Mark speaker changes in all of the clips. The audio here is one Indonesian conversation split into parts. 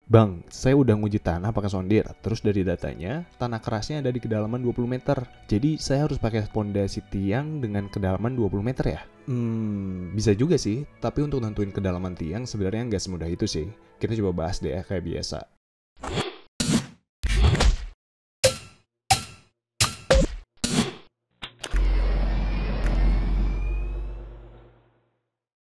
Speaker 1: Bang, saya udah nguji tanah pakai sondir, terus dari datanya, tanah kerasnya ada di kedalaman 20 meter. Jadi saya harus pakai pondasi tiang dengan kedalaman 20 meter ya? Bisa juga sih, tapi untuk nentuin kedalaman tiang sebenarnya nggak semudah itu sih. Kita coba bahas deh ya kayak biasa.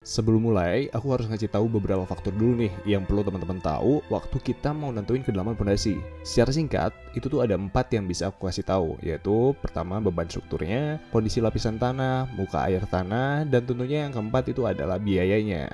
Speaker 1: Sebelum mulai, aku harus ngasih tahu beberapa faktor dulu nih yang perlu teman-teman tahu waktu kita mau nentuin kedalaman pondasi. Secara singkat, itu tuh ada 4 yang bisa aku kasih tahu, yaitu pertama beban strukturnya, kondisi lapisan tanah, muka air tanah, dan tentunya yang keempat itu adalah biayanya.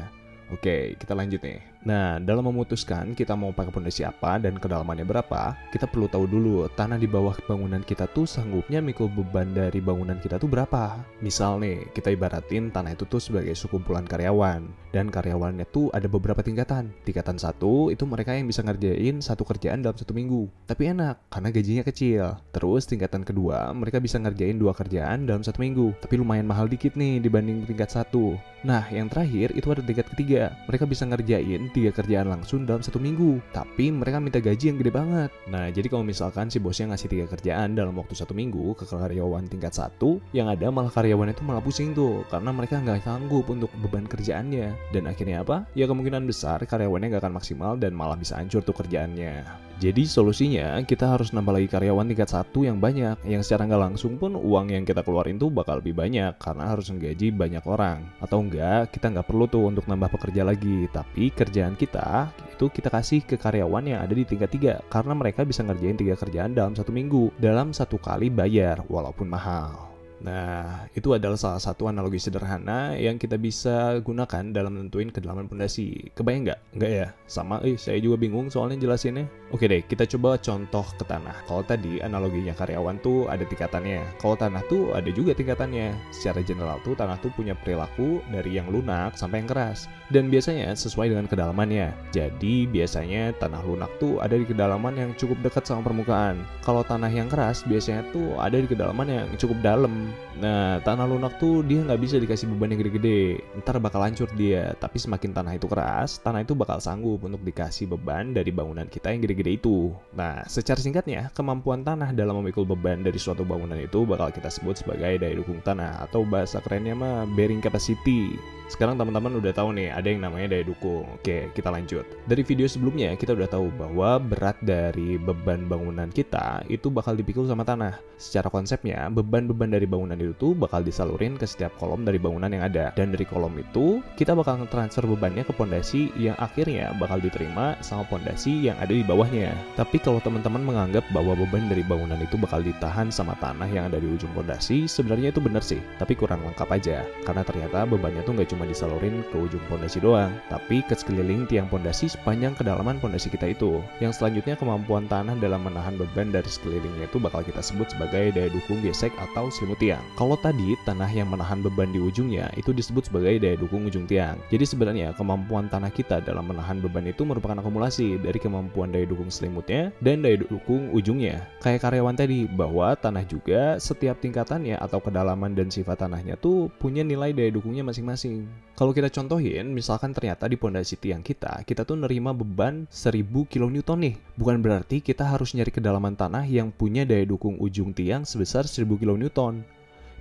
Speaker 1: Oke, kita lanjut nih. Nah, dalam memutuskan kita mau pakai pondasi apa dan kedalamannya berapa, kita perlu tahu dulu tanah di bawah bangunan kita tuh sanggupnya mikul beban dari bangunan kita tuh berapa. Misal nih, kita ibaratin tanah itu tuh sebagai sekumpulan karyawan, dan karyawannya tuh ada beberapa tingkatan. Tingkatan 1 itu mereka yang bisa ngerjain satu kerjaan dalam 1 minggu, tapi enak karena gajinya kecil. Terus tingkatan kedua, mereka bisa ngerjain 2 kerjaan dalam 1 minggu, tapi lumayan mahal dikit nih dibanding tingkat 1. Nah, yang terakhir itu ada tingkat ketiga. Mereka bisa ngerjain 3 kerjaan langsung dalam 1 minggu, tapi mereka minta gaji yang gede banget. Nah, jadi kalau misalkan si bosnya ngasih 3 kerjaan dalam waktu 1 minggu ke karyawan tingkat 1, yang ada malah karyawannya itu malah pusing tuh, karena mereka nggak sanggup untuk beban kerjaannya. Dan akhirnya apa? Ya kemungkinan besar karyawannya nggak akan maksimal dan malah bisa hancur tuh kerjaannya. Jadi solusinya kita harus nambah lagi karyawan tingkat 1 yang banyak, yang secara nggak langsung pun uang yang kita keluarin tuh bakal lebih banyak karena harus menggaji banyak orang. Atau enggak, kita nggak perlu tuh untuk nambah pekerja lagi, tapi kerjaan kita itu kita kasih ke karyawan yang ada di tingkat 3 karena mereka bisa ngerjain 3 kerjaan dalam 1 minggu, dalam 1 kali bayar walaupun mahal. Nah, itu adalah salah satu analogi sederhana yang kita bisa gunakan dalam nentuin kedalaman pondasi. Kebayang nggak? Nggak ya? Sama, saya juga bingung soalnya jelasinnya. Oke deh, kita coba contoh ke tanah. Kalau tadi analoginya karyawan tuh ada tingkatannya. Kalau tanah tuh ada juga tingkatannya. Secara general tuh tanah tuh punya perilaku dari yang lunak sampai yang keras. Dan biasanya sesuai dengan kedalamannya. Jadi biasanya tanah lunak tuh ada di kedalaman yang cukup dekat sama permukaan. Kalau tanah yang keras biasanya tuh ada di kedalaman yang cukup dalam. Nah, tanah lunak tuh dia nggak bisa dikasih beban yang gede-gede, ntar bakal hancur dia. Tapi semakin tanah itu keras, tanah itu bakal sanggup untuk dikasih beban dari bangunan kita yang gede-gede itu. Nah, secara singkatnya, kemampuan tanah dalam memikul beban dari suatu bangunan itu bakal kita sebut sebagai daya dukung tanah, atau bahasa kerennya mah bearing capacity. Sekarang teman-teman udah tahu nih, ada yang namanya daya dukung. Oke, kita lanjut. Dari video sebelumnya, kita udah tahu bahwa berat dari beban bangunan kita itu bakal dipikul sama tanah. Secara konsepnya, beban-beban dari bangunan itu tuh bakal disalurin ke setiap kolom dari bangunan yang ada. Dan dari kolom itu, kita bakal nge-transfer bebannya ke pondasi yang akhirnya bakal diterima sama pondasi yang ada di bawahnya. Tapi kalau teman-teman menganggap bahwa beban dari bangunan itu bakal ditahan sama tanah yang ada di ujung pondasi, sebenarnya itu benar sih, tapi kurang lengkap aja. Karena ternyata bebannya tuh nggak cuma disalurin ke ujung pondasi doang, tapi ke sekeliling tiang pondasi sepanjang kedalaman pondasi kita itu. Yang selanjutnya, kemampuan tanah dalam menahan beban dari sekelilingnya itu bakal kita sebut sebagai daya dukung gesek atau selimut tiang. Kalau tadi tanah yang menahan beban di ujungnya itu disebut sebagai daya dukung ujung tiang. Jadi sebenarnya kemampuan tanah kita dalam menahan beban itu merupakan akumulasi dari kemampuan daya dukung selimutnya dan daya dukung ujungnya. Kayak karyawan tadi, bahwa tanah juga setiap tingkatannya atau kedalaman dan sifat tanahnya tuh punya nilai daya dukungnya masing-masing. Kalau kita contohin, misalkan ternyata di pondasi tiang kita tuh nerima beban 1000 kN nih. Bukan berarti kita harus nyari kedalaman tanah yang punya daya dukung ujung tiang sebesar 1000 kN.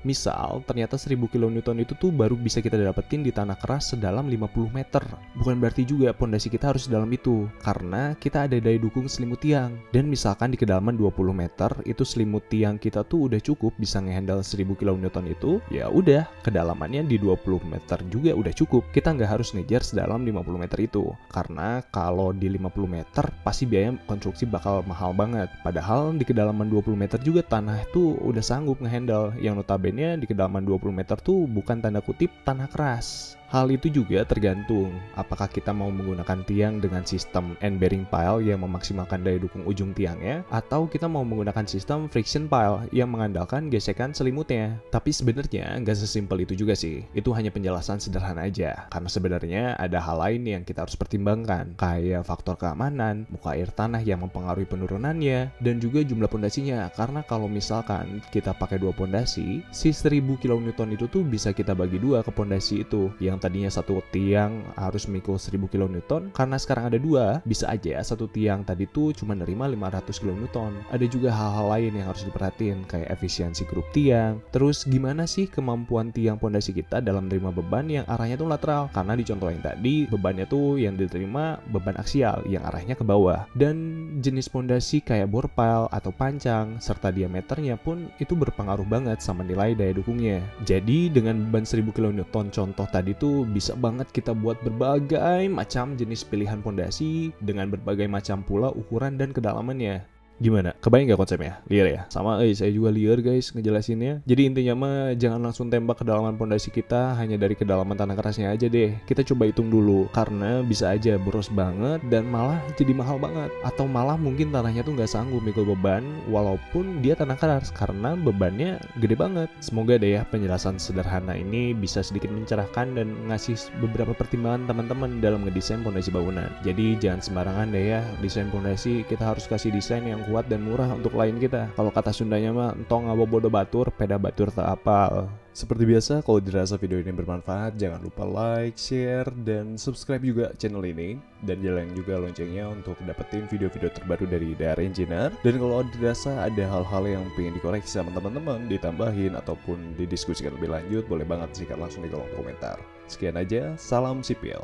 Speaker 1: Misal, ternyata 1000 kN itu tuh baru bisa kita dapetin di tanah keras sedalam 50 meter. Bukan berarti juga pondasi kita harus dalam itu, karena kita ada daya dukung selimut tiang. Dan misalkan di kedalaman 20 meter, itu selimut tiang kita tuh udah cukup bisa ngehandle 1000 kN itu, ya udah, kedalamannya di 20 meter juga udah cukup. Kita nggak harus ngejar sedalam 50 meter itu, karena kalau di 50 meter, pasti biaya konstruksi bakal mahal banget. Padahal di kedalaman 20 meter juga tanah tuh udah sanggup ngehandle, yang notabene di kedalaman 20 meter tuh bukan tanda kutip tanah keras. Hal itu juga tergantung apakah kita mau menggunakan tiang dengan sistem end bearing pile yang memaksimalkan daya dukung ujung tiangnya, atau kita mau menggunakan sistem friction pile yang mengandalkan gesekan selimutnya. Tapi sebenarnya nggak sesimpel itu juga sih. Itu hanya penjelasan sederhana aja, karena sebenarnya ada hal lain yang kita harus pertimbangkan, kayak faktor keamanan, muka air tanah yang mempengaruhi penurunannya, dan juga jumlah pondasinya. Karena kalau misalkan kita pakai 2 pondasi, si 1000 kN itu tuh bisa kita bagi 2 ke pondasi itu, yang yang tadinya satu tiang harus mikul 1000 kN, karena sekarang ada 2, bisa aja satu tiang tadi tuh cuma nerima 500 kN. Ada juga hal-hal lain yang harus diperhatiin, kayak efisiensi grup tiang. Terus gimana sih kemampuan tiang pondasi kita dalam menerima beban yang arahnya tuh lateral? Karena di contoh yang tadi, bebannya tuh yang diterima beban aksial yang arahnya ke bawah. Dan jenis pondasi kayak bore pile atau pancang serta diameternya pun itu berpengaruh banget sama nilai daya dukungnya. Jadi dengan beban 1000 kN contoh tadi tuh bisa banget kita buat berbagai macam jenis pilihan pondasi dengan berbagai macam pula ukuran dan kedalamannya. Gimana? Kebayang nggak konsepnya? Liar ya? Sama saya juga liar guys ngejelasinnya. Jadi intinya mah jangan langsung tembak kedalaman pondasi kita hanya dari kedalaman tanah kerasnya aja deh. Kita coba hitung dulu, karena bisa aja boros banget dan malah jadi mahal banget. Atau malah mungkin tanahnya tuh nggak sanggup mikul beban walaupun dia tanah keras karena bebannya gede banget. Semoga deh ya penjelasan sederhana ini bisa sedikit mencerahkan dan ngasih beberapa pertimbangan teman-teman dalam ngedesain pondasi bangunan. Jadi jangan sembarangan deh ya desain pondasi, kita harus kasih desain yang kuat dan murah untuk klien kita. Kalau kata Sundanya mah entong abobodo batur, peda batur tak apal. Seperti biasa, kalau dirasa video ini bermanfaat, jangan lupa like, share, dan subscribe juga channel ini. Dan jalan juga loncengnya untuk dapetin video-video terbaru dari Dara Engineer. Dan kalau dirasa ada hal-hal yang pengen dikoreksi sama teman-teman, ditambahin ataupun didiskusikan lebih lanjut, boleh banget sikat langsung di kolom komentar. Sekian aja, salam sipil.